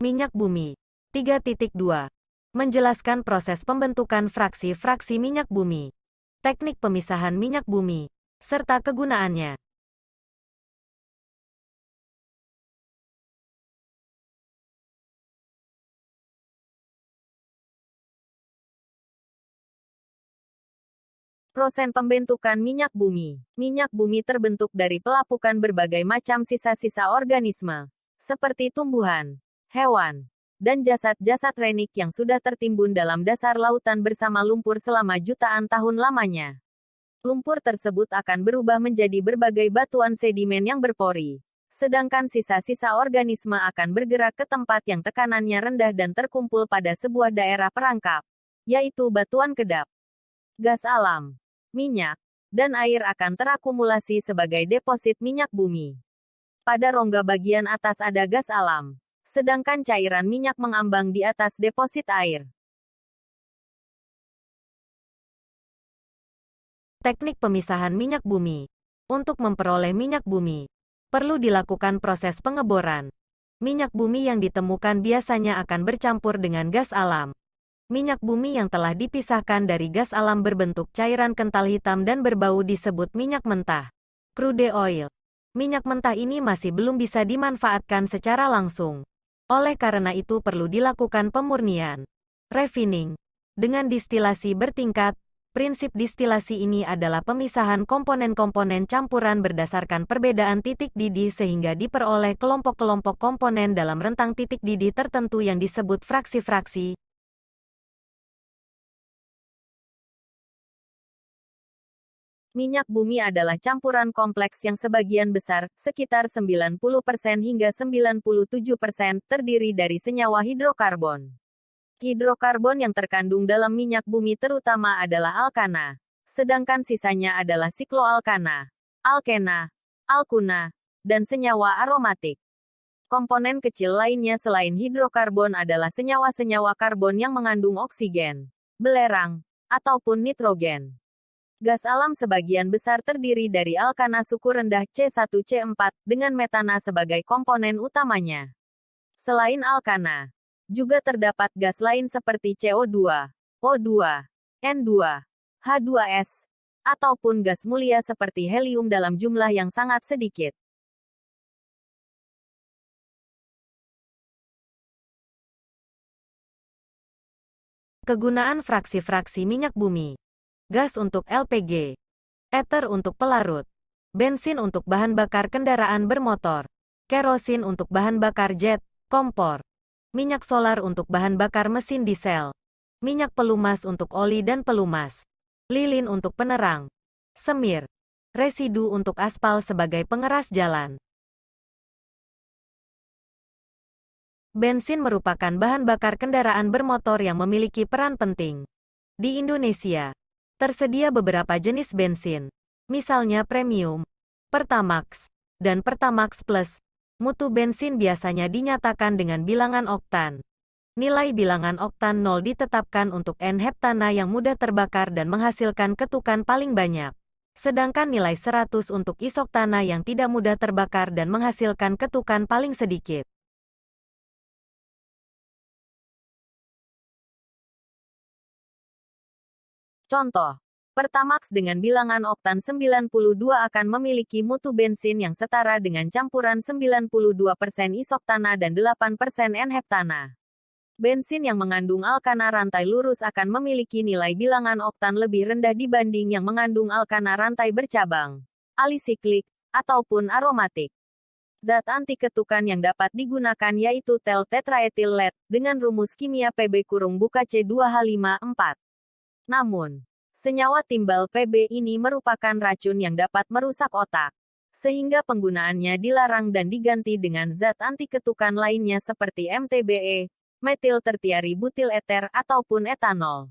Minyak bumi. 3.2. Menjelaskan proses pembentukan fraksi-fraksi minyak bumi. Teknik pemisahan minyak bumi, serta kegunaannya. Proses pembentukan minyak bumi. Minyak bumi terbentuk dari pelapukan berbagai macam sisa-sisa organisme, seperti tumbuhan, hewan, dan jasad-jasad renik yang sudah tertimbun dalam dasar lautan bersama lumpur selama jutaan tahun lamanya. Lumpur tersebut akan berubah menjadi berbagai batuan sedimen yang berpori. Sedangkan sisa-sisa organisme akan bergerak ke tempat yang tekanannya rendah dan terkumpul pada sebuah daerah perangkap, yaitu batuan kedap. Gas alam, minyak, dan air akan terakumulasi sebagai deposit minyak bumi. Pada rongga bagian atas ada gas alam, sedangkan cairan minyak mengambang di atas deposit air. Teknik pemisahan minyak bumi. Untuk memperoleh minyak bumi, perlu dilakukan proses pengeboran. Minyak bumi yang ditemukan biasanya akan bercampur dengan gas alam. Minyak bumi yang telah dipisahkan dari gas alam berbentuk cairan kental hitam dan berbau disebut minyak mentah, crude oil. Minyak mentah ini masih belum bisa dimanfaatkan secara langsung. Oleh karena itu perlu dilakukan pemurnian, refining, dengan distilasi bertingkat. Prinsip distilasi ini adalah pemisahan komponen-komponen campuran berdasarkan perbedaan titik didih sehingga diperoleh kelompok-kelompok komponen dalam rentang titik didih tertentu yang disebut fraksi-fraksi. Minyak bumi adalah campuran kompleks yang sebagian besar, sekitar 90% hingga 97%, terdiri dari senyawa hidrokarbon. Hidrokarbon yang terkandung dalam minyak bumi terutama adalah alkana, sedangkan sisanya adalah sikloalkana, alkena, alkuna, dan senyawa aromatik. Komponen kecil lainnya selain hidrokarbon adalah senyawa-senyawa karbon yang mengandung oksigen, belerang, ataupun nitrogen. Gas alam sebagian besar terdiri dari alkana suku rendah C1C4, dengan metana sebagai komponen utamanya. Selain alkana, juga terdapat gas lain seperti CO2, O2, N2, H2S, ataupun gas mulia seperti helium dalam jumlah yang sangat sedikit. Kegunaan fraksi-fraksi minyak bumi. Gas untuk LPG, ether untuk pelarut, bensin untuk bahan bakar kendaraan bermotor, kerosin untuk bahan bakar jet, kompor, minyak solar untuk bahan bakar mesin diesel, minyak pelumas untuk oli dan pelumas, lilin untuk penerang, semir, residu untuk aspal sebagai pengeras jalan. Bensin merupakan bahan bakar kendaraan bermotor yang memiliki peran penting. Di Indonesia, tersedia beberapa jenis bensin, misalnya Premium, Pertamax, dan Pertamax Plus. Mutu bensin biasanya dinyatakan dengan bilangan oktan. Nilai bilangan oktan 0 ditetapkan untuk N-heptana yang mudah terbakar dan menghasilkan ketukan paling banyak. Sedangkan nilai 100 untuk isoktana yang tidak mudah terbakar dan menghasilkan ketukan paling sedikit. Contoh, Pertamax dengan bilangan oktan 92 akan memiliki mutu bensin yang setara dengan campuran 92% isoktana dan 8% N-heptana. Bensin yang mengandung alkana rantai lurus akan memiliki nilai bilangan oktan lebih rendah dibanding yang mengandung alkana rantai bercabang, alisiklik, ataupun aromatik. Zat anti ketukan yang dapat digunakan yaitu tel tetraetil lead dengan rumus kimia Pb-C2H5-4. Namun, senyawa timbal Pb ini merupakan racun yang dapat merusak otak, sehingga penggunaannya dilarang dan diganti dengan zat anti ketukan lainnya seperti MTBE, metil tertiary butyl ether, ataupun etanol.